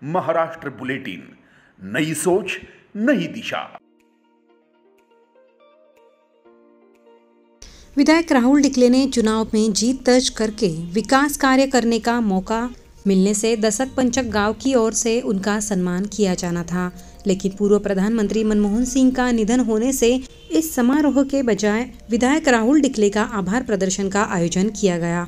Maharashtra bulletin, नई सोच नई दिशा। विधायक राहुल डिकले ने चुनाव में जीत दर्ज करके विकास कार्य करने का मौका मिलने से दशक पंचक गांव की ओर से उनका सम्मान किया जाना था, लेकिन पूर्व प्रधानमंत्री मनमोहन सिंह का निधन होने से इस समारोह के बजाय विधायक राहुल डिकले का आभार प्रदर्शन का आयोजन किया गया।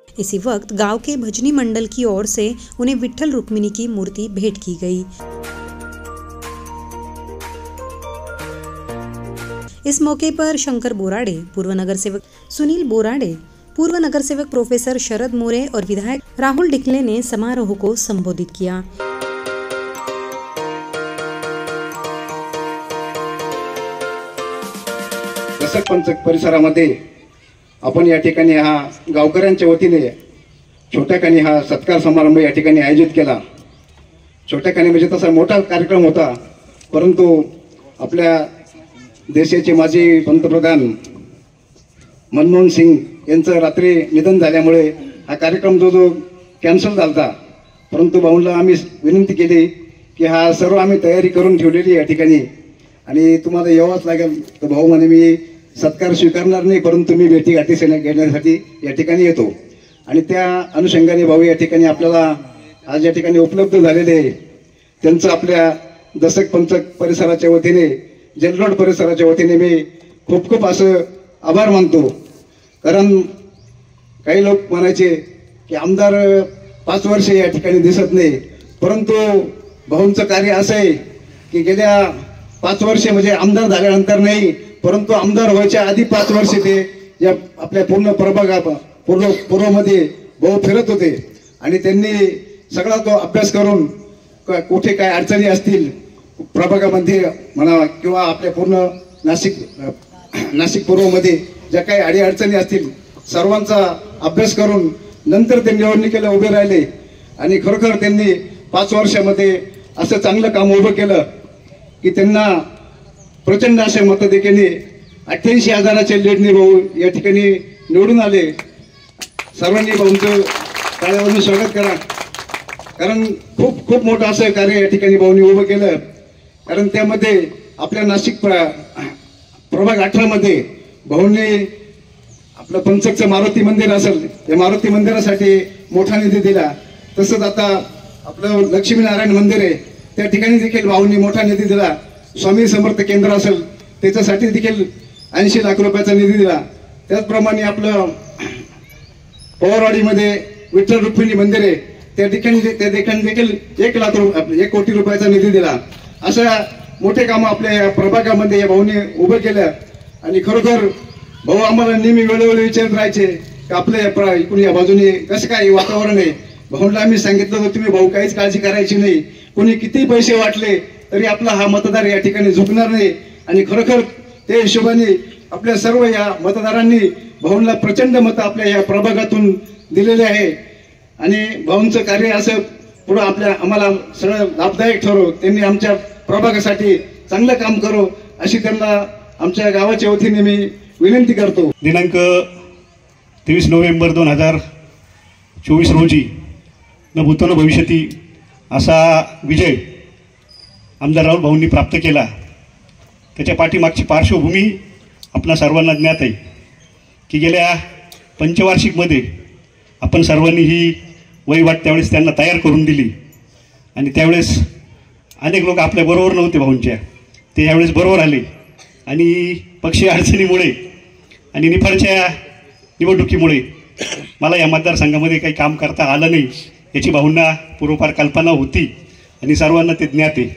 इसी वक्त गांव के भजनी मंडल की ओर से उन्हें विट्ठल रुक्मिणी की मूर्ति भेंट की गई। इस मौके पर शंकर बोराडे, पूर्व नगर सेवक सुनील बोराडे, पूर्व नगर सेवक प्रोफेसर शरद मोरे और विधायक राहुल डिकले ने समारोह को संबोधित किया। दशक पंचक परिसरामध्ये आपण या ठिकाणी हा गावकऱ्यांच्या वतीने छोट्याखानी हा सत्कार समारंभ या ठिकाणी आयोजित केला। छोट्याखानी म्हणजे तसा मोठा कार्यक्रम होता, परंतु आपल्या देशाचे माजी पंतप्रधान मनमोहन सिंग यांचं रात्री निधन झाल्यामुळे हा कार्यक्रम जो कॅन्सल झाला। परंतु भाऊंना आम्ही विनंती केली की हा सर्व आम्ही तयारी करून ठेवलेली या ठिकाणी आणि तुम्हाला यावंच लागेल। तर भाऊ म्हणे मी सत्कार स्वीकारणार नाही, परंतु मी भेटीगाठी घेण्यासाठी या ठिकाणी येतो आणि त्या अनुषंगाने भाऊ या ठिकाणी आपल्याला आज या ठिकाणी उपलब्ध झालेले त्यांचं आपल्या दशक पंचक परिसराच्या वतीने, जेल रोड परिसराच्या वतीने मी खूप खूप असं आभार मानतो। कारण काही लोक म्हणायचे की आमदार 5 वर्ष या ठिकाणी दिसत नाही, परंतु भाऊंचं कार्य असं आहे की गेल्या 5 वर्ष म्हणजे आमदार झाल्यानंतर नाही, परंतु आमदार व्हायच्या आधी 5 वर्ष ते या आपल्या पूर्ण पूर्वमध्ये भाऊ फिरत होते आणि त्यांनी सगळा तो अभ्यास करून कुठे काय अडचणी असतील प्रभागामध्ये म्हणा किंवा आपल्या पूर्ण नाशिक पूर्वमध्ये ज्या काही अडीअडचणी असतील सर्वांचा अभ्यास करून नंतर ते निवडणुकीला उभे राहिले आणि खरोखर त्यांनी 5 वर्षामध्ये असं चांगलं काम उभं केलं की त्यांना प्रचंड असे मतदेखील 88,000च्या लीडने भाऊ या ठिकाणी निवडून आले। सर्वांनी भाऊंचं टाळ्यावरून स्वागत करा, कारण खूप खूप मोठं असं कार्य या ठिकाणी भाऊंनी उभं केलं। कारण त्यामध्ये आपल्या नाशिक प्रभाग 18 मध्ये भाऊंनी आपलं पंचकचं मारुती मंदिर असेल, त्या मारुती मंदिरासाठी मोठा निधी दिला। तसंच आता आपलं लक्ष्मीनारायण मंदिर आहे त्या ठिकाणी देखील भाऊंनी मोठा निधी दिला। स्वामी समर्थ केंद्र असेल त्याच्यासाठी देखील 80 लाख रुपयाचा निधी दिला। त्याचप्रमाणे आपलं पवारवाडीमध्ये विठ्ठल रुक्मिणी मंदिर आहे त्या ठिकाणी देखील 1 कोटी रुपयाचा निधी दिला। अशा मोठे काम आपल्या या प्रभागामध्ये या भाऊने उभं केलं आणि खरोखर भाऊ आम्हाला नेहमी वेळोवेळी विचारत राहायचे की आपल्या इकडून या बाजूने कसं काय वातावरण आहे। भाऊंना आम्ही सांगितलं होतं तुम्ही भाऊ काहीच काळजी करायची नाही, कोणी किती पैसे वाटले तरी आपला हा मतदार या ठिकाणी झुकणार नाही आणि खरोखर त्या हिशोबाने आपल्या सर्व या मतदारांनी भाऊंना प्रचंड मतं आपल्या या प्रभागातून दिलेले आहे आणि भाऊंचं कार्य असं पुढे आम्हाला सगळं लाभदायक ठरो, त्यांनी आमच्या प्रभागासाठी चांगलं काम करो अशी त्यांना आमच्या गावाच्या वतीने मी विनंती करतो। दिनांक 23 नोव्हेंबर 2024 रोजी न भूतो न भविष्यती असा विजय आमदार राहुल भाऊंनी प्राप्त केला। त्याच्या पाठीमागची पार्श्वभूमी आपणा सर्वांना ज्ञात आहे की गेल्या पंचवार्षिकमध्ये आपण सर्वांनी ही वहिवाट त्यावेळेस त्यांना तयार करून दिली आणि त्यावेळेस अनेक लोक आपल्या बरोबर नव्हते भाऊंच्या, ते यावेळेस बरोबर आले आणि पक्षीय अडचणीमुळे आणि निफाडच्या निवडणुकीमुळे मला या मतदारसंघामध्ये काही काम करता आलं नाही याची भाऊंना पूर्वपार कल्पना होती आणि सर्वांना ते ज्ञात आहे।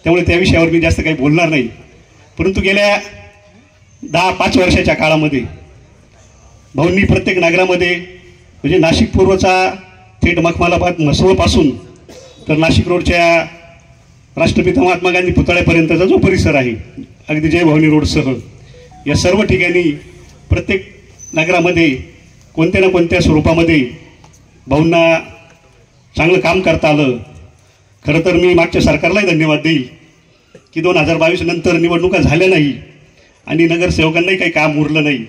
त्यामुळे त्या विषयावर मी जास्त काही बोलणार नाही, परंतु गेल्या 10-5 वर्षाच्या काळामध्ये भाऊंनी प्रत्येक नगरामध्ये म्हणजे नाशिक पूर्वचा थेट मखमालाबाद म्हसवपासून तर नाशिक रोडच्या राष्ट्रपिता महात्मा गांधी पुतळ्यापर्यंतचा जो परिसर आहे अगदी जय भवानी रोडसह या सर्व ठिकाणी प्रत्येक नगरामध्ये कोणत्या ना कोणत्या स्वरूपामध्ये भाऊंना चांगलं काम करता आलं। खरं तर मी मागच्या सरकारलाही धन्यवाद देईल की 2022 नंतर निवडणुका झाल्या नाही आणि नगरसेवकांनाही काही काम उरलं नाही,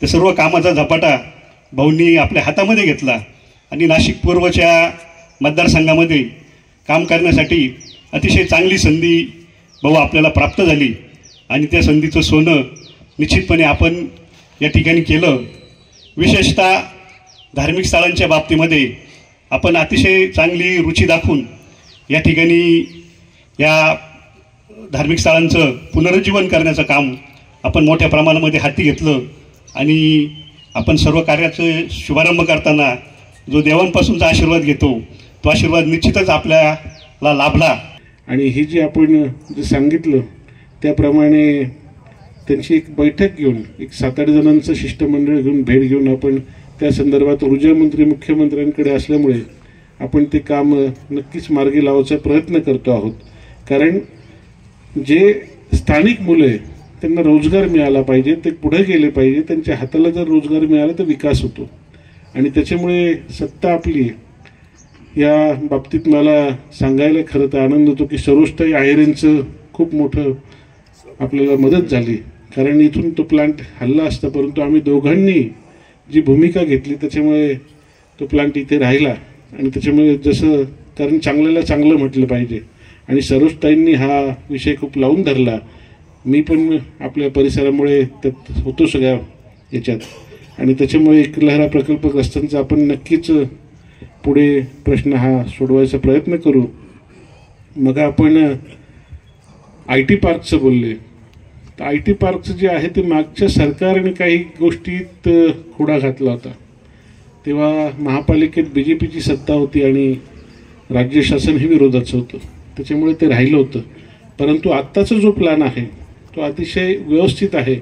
ते सर्व कामाचा झपाटा भाऊंनी आपल्या हातामध्ये घेतला आणि नाशिक पूर्वच्या मतदारसंघामध्ये काम करण्यासाठी अतिशय चांगली संधी भाऊ आपल्याला प्राप्त झाली आणि त्या संधीचं सोनं निश्चितपणे आपण या ठिकाणी केलं. विशेषतः धार्मिक स्थळांच्या बाबतीमध्ये आपण अतिशय चांगली रुची दाखवून या ठिकाणी या धार्मिक स्थळांचं पुनरुज्जीवन करण्याचं काम आपण मोठ्या प्रमाणामध्ये हाती घेतलं आणि आपण सर्व कार्याचं शुभारंभ करताना जो देवांपासूनचा आशीर्वाद घेतो तो आशीर्वाद निश्चितच आपल्याला लाभला. आणि ही जी आपण जे सांगितलं त्याप्रमाणे त्यांची एक बैठक घेऊन एक 7-8 जणांचं शिष्टमंडळ घेऊन भेट घेऊन आपण त्या संदर्भात ऊर्जामंत्री मुख्यमंत्र्यांकडे असल्यामुळे आपण ते काम नक्कीच मार्गी लावायचा प्रयत्न करतो आहोत. कारण जे स्थानिक मुलं आहे त्यांना रोजगार मिळाला पाहिजे, ते पुढे गेले पाहिजे. त्यांच्या हाताला जर रोजगार मिळाला तर विकास होतो आणि त्याच्यामुळे सत्ता आपली या बाबतीत मला सांगायला खरं तर आनंद होतो की सरोजताई आहेरेंचं खूप मोठं आपल्याला मदत झाली. कारण इथून तो प्लांट हल्ला असता परंतु आम्ही दोघांनी जी भूमिका घेतली त्याच्यामुळे तो प्लांट इथे राहिला आणि त्याच्यामुळे जसं कारण चांगल्याला चांगलं म्हटलं पाहिजे आणि सरोजताईंनी हा विषय खूप लावून धरला. मी पण आपल्या परिसरामुळे त्यात होतो सगळ्या याच्यात आणि त्याच्यामुळे एक लहरा प्रकल्पग्रस्तांचा आपण नक्कीच पुढे प्रश्न हा सोडवायचा प्रयत्न करू. मग आपण IT पार्कचं बोलले तर IT पार्कचं जे आहे ते मागच्या सरकारने काही गोष्टीत खोडा घातला होता. तेव्हा महापालिकेत BJPची सत्ता होती आणि राज्य शासन हे विरोधाचं होतं, त्याच्यामुळे ते राहिलं होतं. परंतु आत्ताचा जो प्लॅन आहे तो अतिशय व्यवस्थित आहे.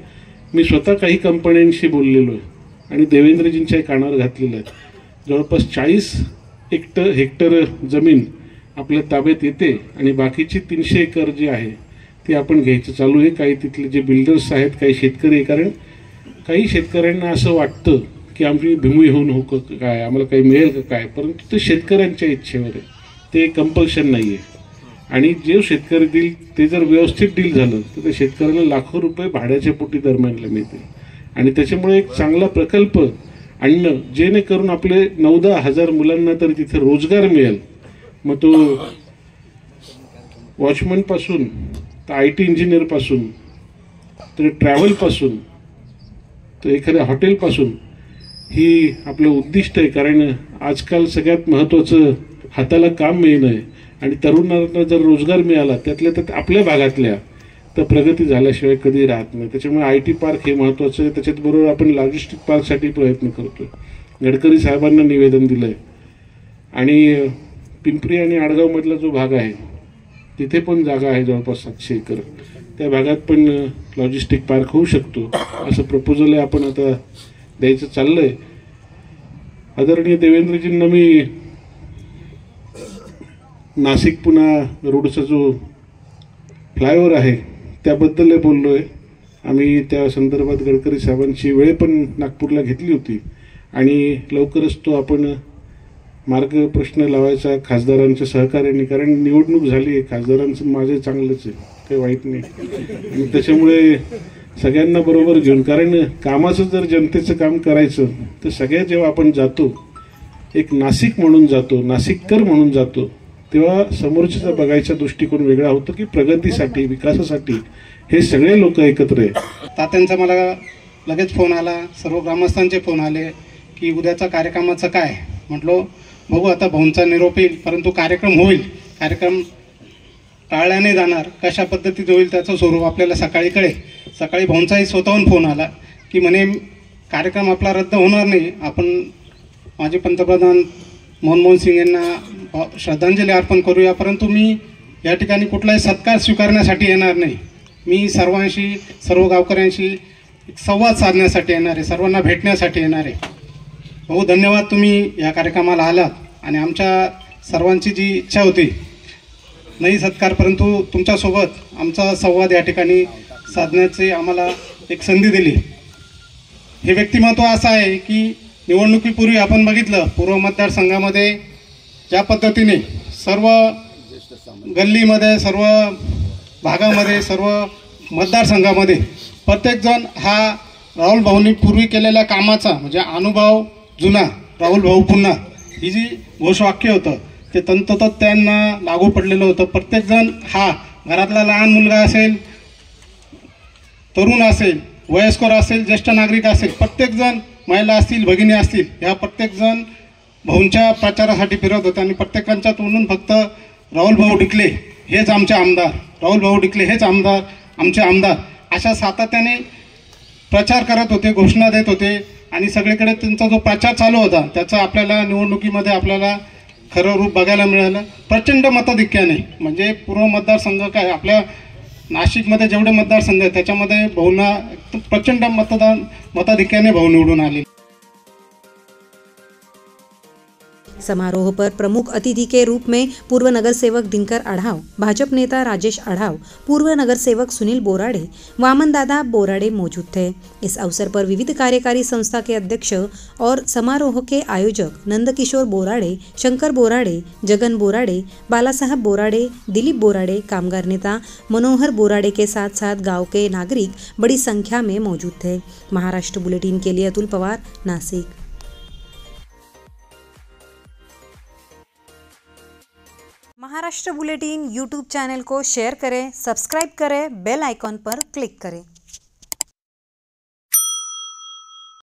मी स्वतः काही कंपन्यांशी बोललेलो आहे आणि देवेंद्रजींच्या कानावर घातलेलं आहे. जवळपास 40 हेक्टर जमीन आपल्या ताब्यात येते आणि बाकीची 300 एकर जी आहे ती आपण घ्यायचं चालू आहे. काही तिथले जे बिल्डर्स आहेत, काही शेतकरी, कारण काही शेतकऱ्यांना असं वाटतं की आम्ही भूमी होऊन हो काय, आम्हाला काही मिळेल का काय, परंतु ते शेतकऱ्यांच्या इच्छेवर आहे, ते कंपल्शन नाही आहे. आणि जे शेतकरी डील ते जर व्यवस्थित डील झालं तर त्या शेतकऱ्याला लाखो रुपये भाड्याच्या पोटी दरम्यानला मिळतील आणि त्याच्यामुळे एक चांगला प्रकल्प आणणं जेणेकरून आपले 9-10 हजार मुलांना तर तिथे रोजगार मिळेल. मग तो वॉचमनपासून तर IT इंजिनियरपासून तर ट्रॅव्हलपासून तर एखाद्या हॉटेलपासून ही आपलं उद्दिष्ट आहे. कारण आजकाल सगळ्यात महत्त्वाचं हाताला काम मिळणं आहे आणि तरुणांना जर रोजगार मिळाला त्यातल्या त्यात आपल्या भागातल्या तर प्रगती झाल्याशिवाय कधी राहत नाही. त्याच्यामुळे IT पार्क हे महत्त्वाचं आहे. त्याच्याचबरोबर आपण लॉजिस्टिक पार्कसाठी प्रयत्न करतो. गडकरी साहेबांना निवेदन दिलं आहे आणि पिंपरी आणि आडगावमधला जो भाग आहे तिथे पण जागा आहे जवळपास 700 एकर. त्या भागात पण लॉजिस्टिक पार्क होऊ शकतो असं प्रपोजल आहे आपण आता द्यायचं चाललं आहे. आदरणीय देवेंद्रजींना मी नाशिक पुणा रोडचा जो फ्लायओव्हर आहे त्याबद्दल बोललो आहे. आम्ही त्या संदर्भात गडकरी साहेबांची वेळ पण नागपूरला घेतली होती आणि लवकरच तो आपण मार्ग प्रश्न लावायचा खासदारांच्या सहकार्याने. कारण निवडणूक झाली आहे, खासदारांचं माझे चांगलंच आहे, काही वाईट नाही आणि त्याच्यामुळे सगळ्यांना बरोबर घेऊन, कारण कामाचं जर जनतेचं काम करायचं तर सगळ्या जेव्हा आपण जातो एक नाशिक म्हणून जातो, नाशिककर म्हणून जातो, तेव्हा समोरच्याचा बघायचा दृष्टिकोन वेगळा होतो की प्रगतीसाठी विकासासाठी हे सगळे लोक एकत्र आहे. तात्यांचा मला लगेच फोन आला, सर्व ग्रामस्थांचे फोन आले की उद्याचा कार्यक्रमाचं काय. म्हटलो बघू आता भाऊंचा निरोप येईल परंतु कार्यक्रम होईल, कार्यक्रम टाळल्याने जाणार, कशा पद्धतीत होईल त्याचं स्वरूप आपल्याला सकाळी कळेल. सकाळी भाऊंचाही स्वतःहून फोन आला की म्हणे कार्यक्रम आपला रद्द होणार नाही, आपण माजी पंतप्रधान मनमोहन सिंग यांना श्रद्धांजली अर्पण करूया, परंतु मी या ठिकाणी कुठलाही सत्कार स्वीकारण्यासाठी येणार नाही, मी सर्वांशी सर्व गावकऱ्यांशी संवाद साधण्यासाठी येणार आहे, सर्वांना भेटण्यासाठी येणार आहे. भाऊ धन्यवाद, तुम्ही या कार्यक्रमाला आलात आणि आमच्या सर्वांची जी इच्छा होती नाही सत्कार परंतु तुमच्यासोबत आमचा संवाद या ठिकाणी साधण्याची आम्हाला एक संधी दिली. हे व्यक्तिमत्व असं आहे की निवडणुकीपूर्वी आपण बघितलं पूर्व मतदारसंघामध्ये ज्या पद्धतीने सर्व गल्लीमध्ये, सर्व भागामध्ये, सर्व मतदारसंघामध्ये प्रत्येकजण हा राहुल भाऊंनी पूर्वी केलेल्या कामाचा म्हणजे अनुभव जुना राहुल भाऊ पुन्हा ही जी घोषवाक्य होतं ते तंतोतत त्यांना लागू पडलेलं होतं. प्रत्येकजण हा घरातला लहान मुलगा असेल, तरुण असेल, वयस्कर असेल, ज्येष्ठ नागरिक असेल, प्रत्येकजण, महिला असतील, भगिनी असतील, ह्या प्रत्येकजण भाऊंच्या प्रचारासाठी फिरत होते आणि प्रत्येकांच्या तोंडून फक्त राहुल भाऊ डिकले हेच आमचे आमदार, राहुल भाऊ डिकले हेच आमदार, आमचे आमदार अशा सातत्याने प्रचार करत होते, घोषणा देत होते आणि सगळीकडे त्यांचा जो प्रचार चालू होता त्याचा आपल्याला निवडणुकीमध्ये आपल्याला खरं रूप बघायला मिळालं. प्रचंड मताधिक्याने, म्हणजे पूर्व मतदारसंघ काय आपल्या नाशिकमध्ये जेवढे मतदारसंघ आहेत त्याच्यामध्ये भाऊंना प्रचंड मताधिक्याने भाऊ निवडून आले. समारोह पर प्रमुख अतिथि के रूप में पूर्व नगर सेवक दिनकर आढ़ाव, भाजपा नेता राजेश आढ़ाव, पूर्व नगर सेवक सुनील बोराडे, वामन दादा बोराडे मौजूद थे. इस अवसर पर विविध कार्यकारी संस्था के अध्यक्ष और समारोह के आयोजक नंदकिशोर बोराडे, शंकर बोराडे, जगन बोराडे, बाला साहब बोराडे, दिलीप बोराडे, कामगार नेता मनोहर बोराडे के साथ साथ गांव के नागरिक बड़ी संख्या में मौजूद थे. महाराष्ट्र बुलेटिन के लिए Atul Pawar, Nashik. Maharashtra bulletin YouTube channel को शेयर करें, सब्सक्राइब करें, बेल आइकॉन पर क्लिक करें.